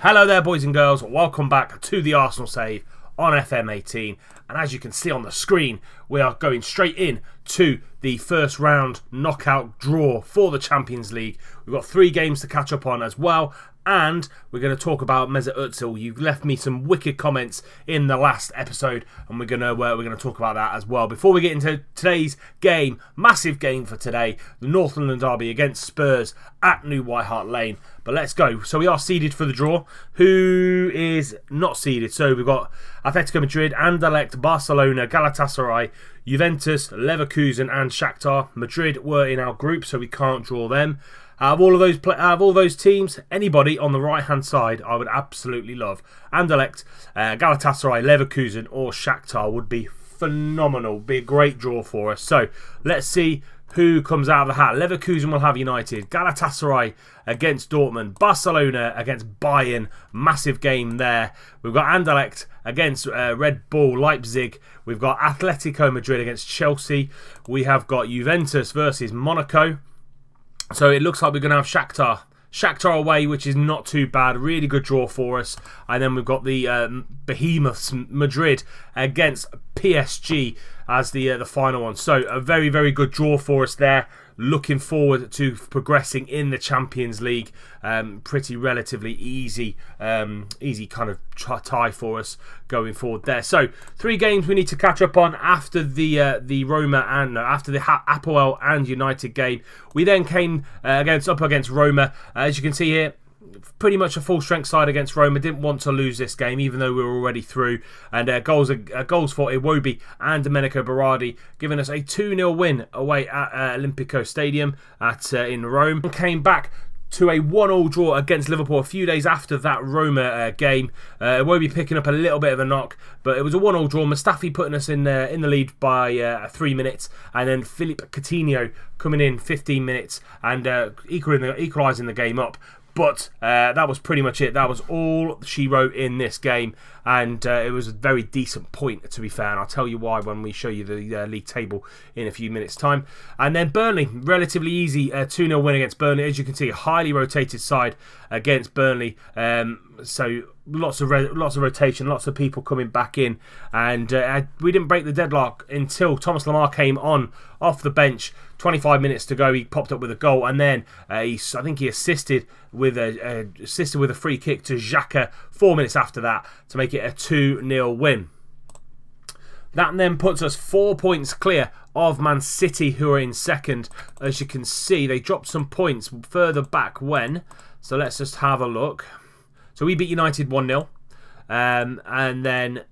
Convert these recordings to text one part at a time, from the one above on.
Hello there, boys and girls. Welcome back to the Arsenal Save on FM18. And as you can see on the screen, we are going straight in to the first round knockout draw for the Champions League. We've got 3 games to catch up on as well. And we're going to talk about Mesut Özil. You've left me some wicked comments in the last episode, and we're going to talk about that as well. Before we get into today's game, massive game for today, the North London derby against Spurs at New White Hart Lane. But let's go. So we are seeded for the draw. Who is not seeded? So we've got Atletico Madrid, Anderlecht, Barcelona, Galatasaray, Juventus, Leverkusen, and Shakhtar. Madrid were in our group, so we can't draw them. Out of all those teams, anybody on the right-hand side, I would absolutely love. Anderlecht, Galatasaray, Leverkusen, or Shakhtar would be phenomenal. Be a great draw for us. So let's see who comes out of the hat. Leverkusen will have United. Galatasaray against Dortmund. Barcelona against Bayern. Massive game there. We've got Anderlecht against Red Bull Leipzig. We've got Atletico Madrid against Chelsea. We have got Juventus versus Monaco. So it looks like we're going to have Shakhtar away, which is not too bad. Really good draw for us. And then we've got the behemoths Madrid against PSG as the final one. So a very, very good draw for us there. Looking forward to progressing in the Champions League. Pretty relatively easy kind of tie for us going forward there. So 3 games we need to catch up on after the Roma and after the Apoel and United game. We then came up against Roma. As you can see here, pretty much a full strength side against Roma. Didn't want to lose this game, even though we were already through. And goals for Iwobi and Domenico Berardi, giving us a 2-0 win away at Olimpico Stadium in Rome. And came back to a 1-1 draw against Liverpool a few days after that Roma game. Iwobi picking up a little bit of a knock, but it was a 1-1 draw. Mustafi putting us in the lead by 3 minutes, and then Philippe Coutinho coming in 15 minutes and equalising the game up. But that was pretty much it. That was all she wrote in this game. And it was a very decent point, to be fair. And I'll tell you why when we show you the league table in a few minutes' time. And then Burnley, relatively easy 2-0 win against Burnley. As you can see, a highly rotated side against Burnley. So lots of rotation, lots of people coming back in. And we didn't break the deadlock until Thomas Lemar came on off the bench. 25 minutes to go, he popped up with a goal, and then I think he assisted with a free kick to Xhaka 4 minutes after that to make it a 2-0 win. That then puts us 4 points clear of Man City, who are in second. As you can see, they dropped some points further back when. So let's just have a look. So we beat United 1-0, and then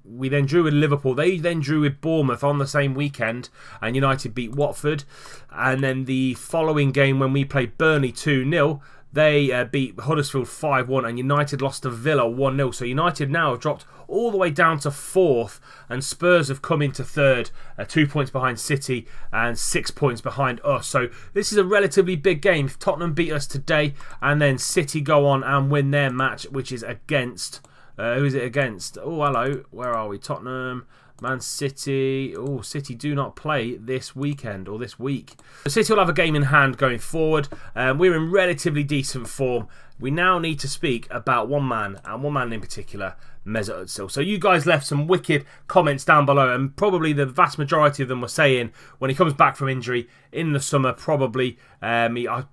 we then drew with Liverpool. They then drew with Bournemouth on the same weekend, and United beat Watford. And then the following game, when we played Burnley 2-0, they beat Huddersfield 5-1, and United lost to Villa 1-0. So United now have dropped all the way down to 4th, and Spurs have come into 3rd, 2 points behind City and 6 points behind us. So this is a relatively big game. If Tottenham beat us today, and then City go on and win their match, which is against... who is it against? Oh, hello. Where are we? Tottenham, Man City. Oh, City do not play this weekend or this week. So City will have a game in hand going forward. We're in relatively decent form. We now need to speak about one man, and one man in particular, Mesut Özil. So you guys left some wicked comments down below, and probably the vast majority of them were saying when he comes back from injury in the summer, probably I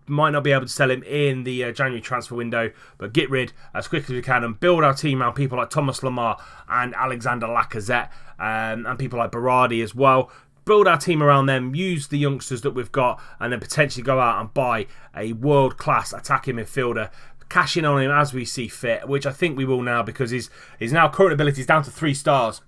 might not be able to sell him in the January transfer window, but get rid as quick as we can and build our team around people like Thomas Lemar and Alexander Lacazette, and people like Berardi as well. Build our team around them, use the youngsters that we've got, and then potentially go out and buy a world-class attacking midfielder, cashing on him as we see fit, which I think we will now, because his now current ability is down to 3 stars,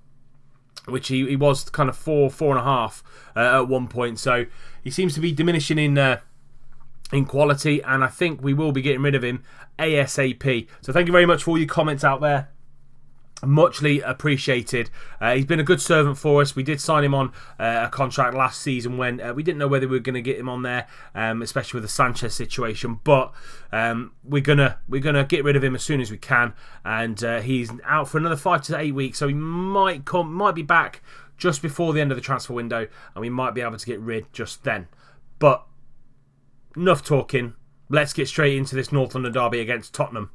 which he was kind of 4.5 at one point. So he seems to be diminishing in quality, and I think we will be getting rid of him ASAP. So thank you very much for all your comments out there. Muchly appreciated. He's been a good servant for us. We did sign him on a contract last season when we didn't know whether we were going to get him on there, especially with the Sanchez situation. But we're gonna get rid of him as soon as we can, and he's out for another 5 to 8 weeks. So he might be back just before the end of the transfer window, and we might be able to get rid just then. But enough talking. Let's get straight into this North London derby against Tottenham.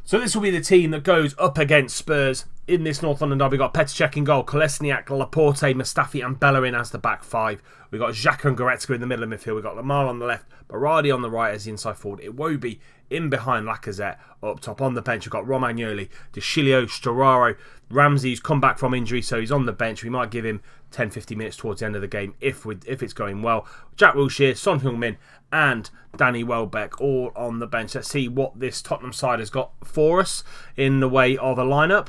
So this will be the team that goes up against Spurs in this North London derby. We've got Petr Cech in goal, Kolesniak, Laporte, Mustafi and Bellerin as the back five. We've got Xhaka and Goretzka in the middle of midfield. We've got Lamar on the left, Berardi on the right as the inside forward. Iwobi in behind Lacazette up top. On the bench, we've got Romagnoli, De Sciglio, Storaro. Ramsey's come back from injury, so he's on the bench. We might give him 10-15 minutes towards the end of the game if it's going well. Jack Wilshere, Son Heung-min and Danny Welbeck all on the bench. Let's see what this Tottenham side has got for us in the way of a lineup.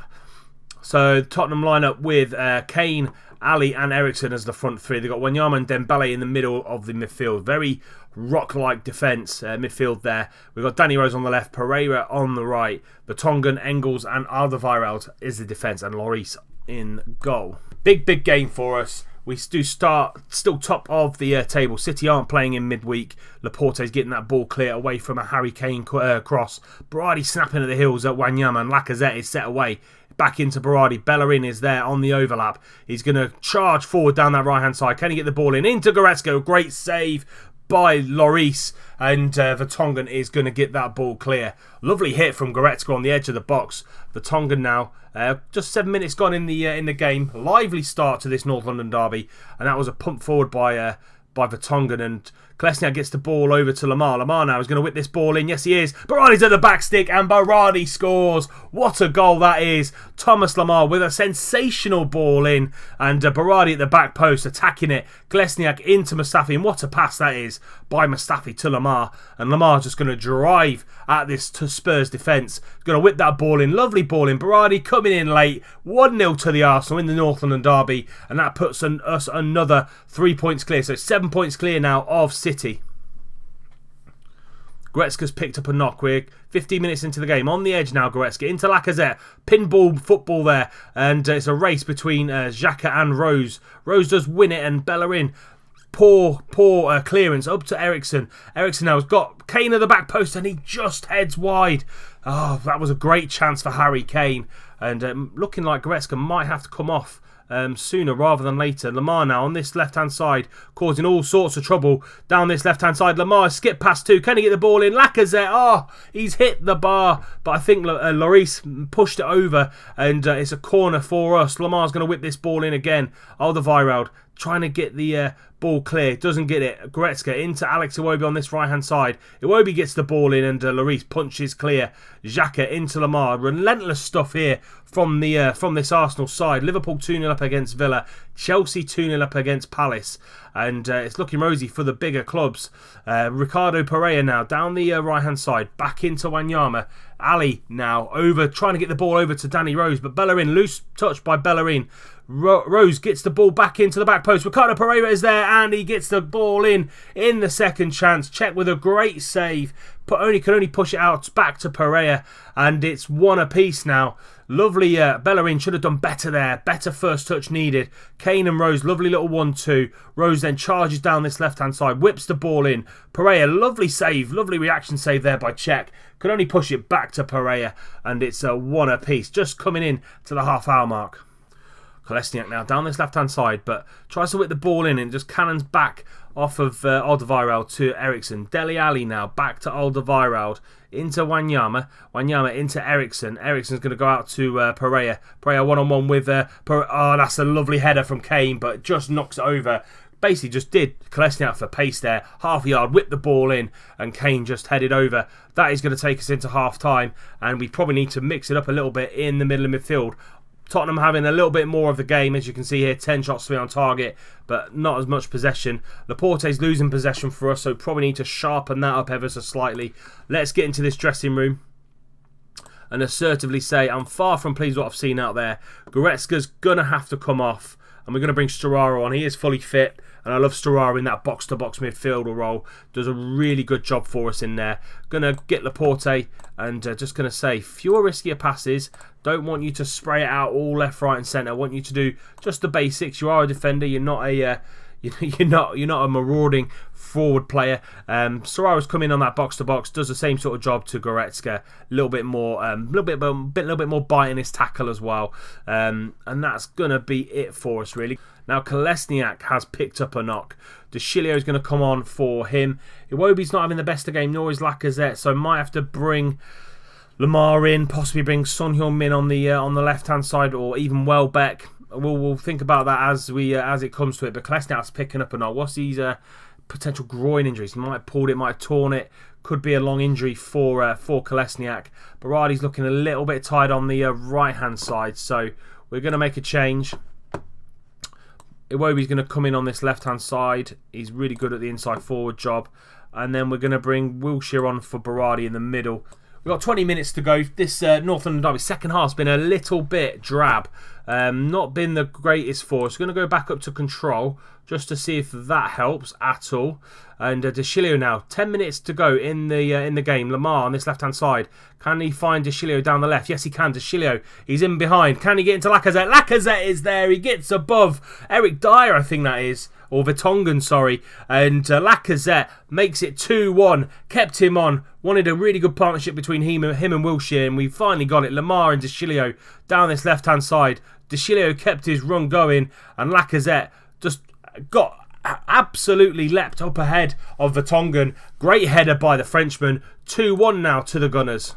So Tottenham lineup with Kane, Ali and Eriksen as the front three. They've got Wanyama and Dembele in the middle of the midfield. Very rock-like defence midfield there. We've got Danny Rose on the left, Pereira on the right, Vertonghen, Engels and Alderweireld is the defence, and Lloris in goal. Big game for us. We do start still top of the table. City aren't playing in midweek. Laporte's getting that ball clear away from a Harry Kane cross. Berardi snapping at the heels at Wanyama, and Lacazette is set away. Back into Berardi. Bellerin is there on the overlap. He's going to charge forward down that right-hand side. Can he get the ball in? Into Goretzka. Great save by Lloris. And Vertonghen is going to get that ball clear. Lovely hit from Goretzka on the edge of the box. Vertonghen now, just 7 minutes gone in the game. Lively start to this North London derby. And that was a pump forward by Vertonghen, and Kolesniak gets the ball over to Lamar. Lamar now is going to whip this ball in. Yes, he is. Berardi's at the back stick, and Berardi scores. What a goal that is. Thomas Lamar with a sensational ball in, and Berardi at the back post attacking it. Kolesniak into Mustafi, and what a pass that is by Mustafi to Lamar. And Lamar just going to drive at this Spurs defence. Going to whip that ball in. Lovely ball in. Berardi coming in late. 1-0 to the Arsenal in the North London derby, and that puts us another 3 points clear. So 7 points clear now of City. Goretzka's picked up a knock. We're 15 minutes into the game. On the edge now, Goretzka into Lacazette. Pinball football there. And it's a race between Xhaka and Rose. Rose does win it, and Bellerin. Poor clearance up to Eriksen. Eriksen now has got Kane at the back post, and he just heads wide. Oh, that was a great chance for Harry Kane. And looking like Goretzka might have to come off sooner rather than later. Lamar now on this left-hand side, causing all sorts of trouble down this left-hand side. Lamar skip past two. Can he get the ball in? Lacazette, he's hit the bar, but I think Lloris pushed it over, and it's a corner for us. Lamar's going to whip this ball in again. Alderweireld trying to get the ball clear, doesn't get it. Goretzka into Alex Iwobi on this right-hand side. Iwobi gets the ball in, and Lloris punches clear. Xhaka into Lamar. Relentless stuff here from this Arsenal side. Liverpool 2-0 up against Villa. Chelsea 2-0 up against Palace. And it's looking rosy for the bigger clubs. Ricardo Pereira now down the right-hand side. Back into Wanyama. Ali now over, trying to get the ball over to Danny Rose. But Bellerin, loose touch by Bellerin. Rose gets the ball back into the back post. Ricardo Pereira is there, and he gets the ball in the second chance. Cech with a great save, but can only push it out back to Pereira, and it's 1 apiece now. Lovely, Bellerin should have done better there. Better first touch needed. Kane and Rose, lovely little 1-2. Rose then charges down this left-hand side, whips the ball in. Pereira, lovely save, lovely reaction save there by Cech. Could only push it back to Pereira, and it's a 1 apiece. Just coming in to the half-hour mark. Kolesniak now down this left-hand side, but tries to whip the ball in and just cannons back off of Alderweireld to Eriksen. Dele Alli now back to Alderweireld into Wanyama. Wanyama into Eriksen. Eriksen's going to go out to Pereira. Pereira one-on-one with that's a lovely header from Kane, but just knocks it over. Basically just did Kolesniak for pace there. Half a yard, whipped the ball in, and Kane just headed over. That is going to take us into half-time, and we probably need to mix it up a little bit in the middle of midfield. Tottenham having a little bit more of the game, as you can see here, 10 shots, 3 on target, but not as much possession. Laporte's losing possession for us, so probably need to sharpen that up ever so slightly. Let's get into this dressing room and assertively say I'm far from pleased with what I've seen out there. Goretzka's going to have to come off, and we're going to bring Storaro on. He is fully fit, and I love Storaro in that box-to-box midfielder role. Does a really good job for us in there. Going to get Laporte, and just going to say fewer riskier passes. Don't want you to spray it out all left, right, and centre. I want you to do just the basics. You are a defender. You're not a you're not a marauding forward player. Soraro's come in on that box to box, does the same sort of job to Goretzka. A little bit more, little bit more bite in his tackle as well. And that's gonna be it for us really. Now Kolesniak has picked up a knock. De Sciglio is going to come on for him. Iwobi's not having the best of game, nor is Lacazette, so might have to bring Lamar in, possibly bring Son Heung-min on the left hand side, or even Welbeck. We'll think about that as it comes to it. But Kolasinac picking up a nod. What's these potential groin injuries? He might have pulled it, might have torn it. Could be a long injury for Kolasinac. Berardi's looking a little bit tired on the right hand side, so we're going to make a change. Iwobi's going to come in on this left hand side. He's really good at the inside forward job, and then we're going to bring Wilshere on for Berardi in the middle. We've got 20 minutes to go. This North London derby second half's been a little bit drab. Not been the greatest for us. We're going to go back up to control just to see if that helps at all. And De Sciglio now, 10 minutes to go in the game. Lamar on this left-hand side. Can he find De Sciglio down the left? Yes, he can. De Sciglio, he's in behind. Can he get into Lacazette? Lacazette is there. He gets above Eric Dyer, I think that is. Or Vertonghen, sorry. And Lacazette makes it 2-1. Kept him on. Wanted a really good partnership between him and Wilshere, and we finally got it. Lamar and De Sciglio down this left-hand side. De Sciglio kept his run going, and Lacazette just got absolutely leapt up ahead of Vertonghen. Great header by the Frenchman. 2-1 now to the Gunners.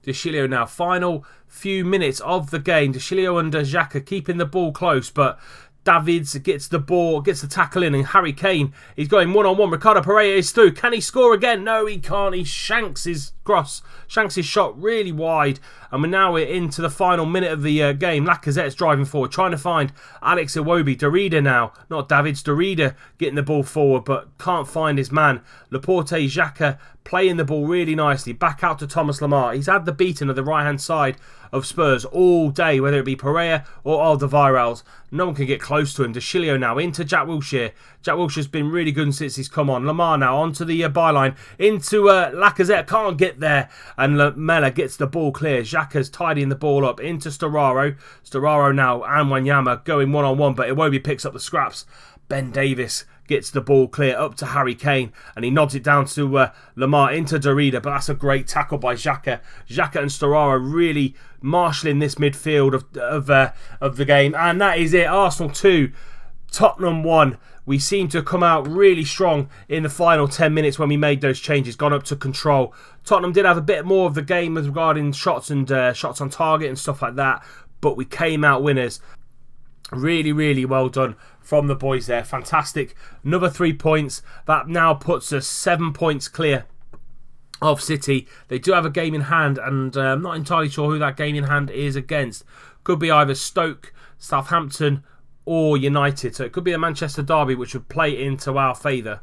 De Sciglio now, final few minutes of the game. De Sciglio and Xhaka keeping the ball close, but Davids gets the ball, gets the tackle in, and Harry Kane, he's going one-on-one. Ricardo Pereira is through. Can he score again? No, he can't. He shanks his shot really wide, and we're into the final minute of the game. Lacazette's driving forward, trying to find Alex Iwobi. Derrida now, not Davids, Derrida getting the ball forward, but can't find his man. Laporte, Xhaka playing the ball really nicely. Back out to Thomas Lemar. He's had the beating of the right-hand side of Spurs all day, whether it be Pereira or Alderweireld. No one can get close to him. De Sciglio now into Jack Wilshere. Jack Wilshere's been really good since he's come on. Lamar now onto the byline. Into Lacazette. Can't get there. And Lamela gets the ball clear. Xhaka's tidying the ball up into Storaro. Storaro now and Wanyama going one-on-one, but Iwobi picks up the scraps. Ben Davis gets the ball clear up to Harry Kane, and he nods it down to Lamar into Derrida, but that's a great tackle by Xhaka. Xhaka and Storaro really marshalling this midfield of the game, and that is it. Arsenal 2, Tottenham 1. We seem to come out really strong in the final 10 minutes when we made those changes, gone up to control. Tottenham did have a bit more of the game with regarding shots and shots on target and stuff like that, but we came out winners. Really, really well done from the boys there. Fantastic. Another 3 points. That now puts us 7 points clear of City. They do have a game in hand, and I'm not entirely sure who that game in hand is against. Could be either Stoke, Southampton, or United. So it could be a Manchester derby, which would play into our favour.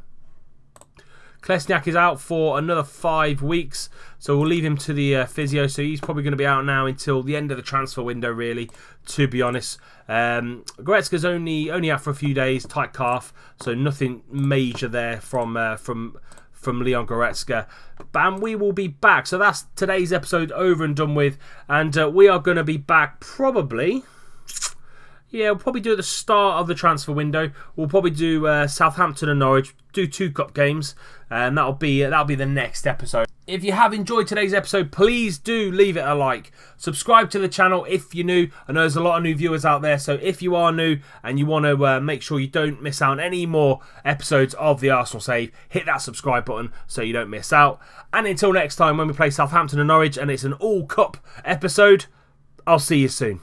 Kolasinac is out for another 5 weeks, so we'll leave him to the physio. So he's probably going to be out now until the end of the transfer window, really, to be honest. Goretzka's only out for a few days, tight calf, so nothing major there from Leon Goretzka. And we will be back. So that's today's episode over and done with, and we are going to be back probably. Yeah, we'll probably do at the start of the transfer window. We'll probably do Southampton and Norwich, do 2 cup games, and that'll be the next episode. If you have enjoyed today's episode, please do leave it a like. Subscribe to the channel if you're new. I know there's a lot of new viewers out there, so if you are new and you want to make sure you don't miss out on any more episodes of the Arsenal Save, hit that subscribe button so you don't miss out. And until next time when we play Southampton and Norwich and it's an all-cup episode, I'll see you soon.